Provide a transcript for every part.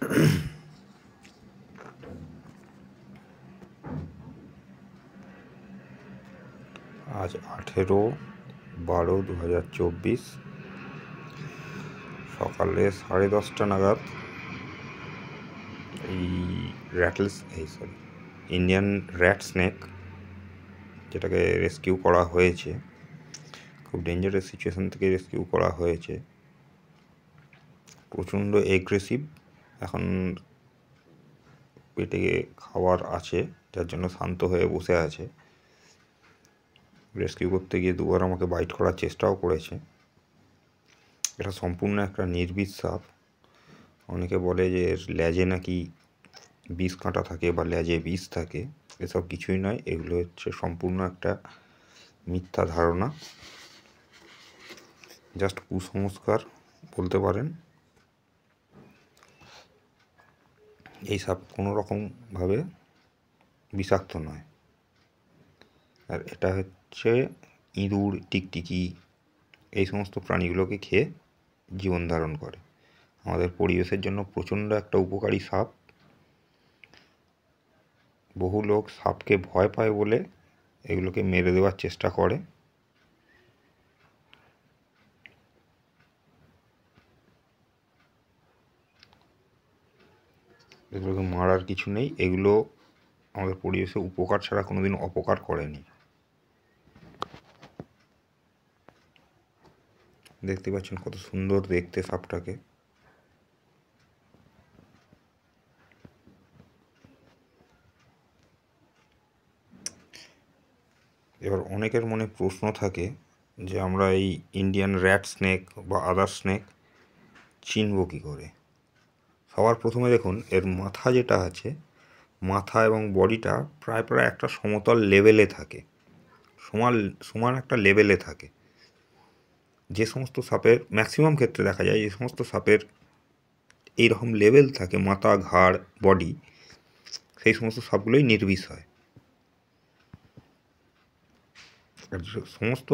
আজ 18/12/2024 সকালে 10:30 নাগাদ এই ইন্ডিয়ান র্যাট স্নেক, যেটাকে রেস্কিউ করা হয়েছে, খুব ডেঞ্জারাস সিচুয়েশন থেকে রেস্কিউ করা হয়েছে। প্রচণ্ড এগ্রেসিভ। এখন পেটে খাবার আছে, যার জন্য শান্ত হয়ে বসে আছে। রেস্কিউ করতে গিয়ে দুবার আমাকে বাইট করার চেষ্টাও করেছে। এটা সম্পূর্ণ একটা নির্বিষ সাপ। অনেকে বলে যে এর লেজে নাকি বিষ কাঁটা থাকে বা লেজে বিষ থাকে। এসব কিছুই নয়, এগুলো হচ্ছে সম্পূর্ণ একটা মিথ্যা ধারণা, জাস্ট কুসংস্কার বলতে পারেন। এই সাপ কোনো রকমভাবে বিষাক্ত নয়। আর এটা হচ্ছে ইঁদুর, টিকটিকি, এই সমস্ত প্রাণীগুলোকে খেয়ে জীবন ধারণ করে। আমাদের পরিবেশের জন্য প্রচণ্ড একটা উপকারী সাপ। বহু লোক সাপকে ভয় পায় বলে এগুলোকে মেরে দেওয়ার চেষ্টা করে। এগুলোকে মারার কিছু নেই। এগুলো আমাদের পরিবেশে উপকার ছাড়া কোনোদিন অপকার করেনি। দেখতে পাচ্ছেন কত সুন্দর দেখতে সাপটাকে। এবার অনেকের মনে প্রশ্ন থাকে যে আমরা এই ইন্ডিয়ান র্যাট স্নেক বা আদার স্নেক চিনব কী করে। সবার প্রথমে দেখুন, এর মাথা যেটা আছে, মাথা এবং বডিটা প্রায় একটা সমতল লেভেলে থাকে, সমান একটা লেভেলে থাকে। যে সমস্ত সাপের ম্যাক্সিমাম ক্ষেত্রে দেখা যায়, যে সমস্ত সাপের এইরকম লেভেল থাকে, মাথা, ঘাড়, বডি, সেই সমস্ত সাপগুলোই নির্বিষ হয়। আর সমস্ত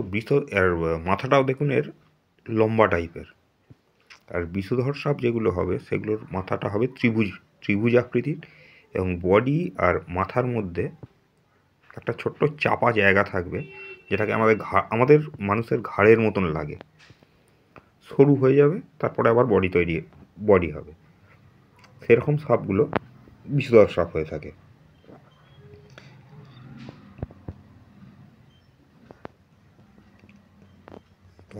আর মাথাটাও দেখুন এর লম্বা টাইপের। আর বিষধর সাপ যেগুলো হবে, সেগুলোর মাথাটা হবে ত্রিভুজ আকৃতির, এবং বডি আর মাথার মধ্যে একটা ছোট্ট চাপা জায়গা থাকবে, যেটাকে আমাদের মানুষের ঘাড়ের মতন লাগে, সরু হয়ে যাবে, তারপরে আবার বডি হবে। সেরকম সাপগুলো বিষধর সাপ হয়ে থাকে।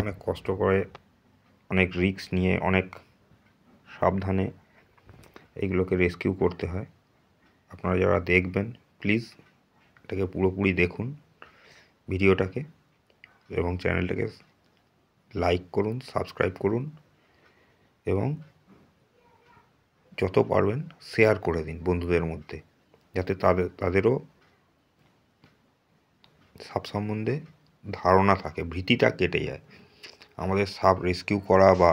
অনেক কষ্ট করে, অনেক রিস্ক নিয়ে, অনেক সাবধানে এইগুলোকে রেস্কিউ করতে হয়। আপনারা যারা দেখবেন, প্লিজ এটাকে পুরোপুরি দেখুন ভিডিওটাকে, এবং চ্যানেলটাকে লাইক করুন, সাবস্ক্রাইব করুন, এবং যত পারবেন শেয়ার করে দিন বন্ধুদের মধ্যে, যাতে তাদেরও সাপ সম্বন্ধে ধারণা থাকে, ভীতিটা কেটে যায়। আমাদের সাপ রেস্কিউ করা বা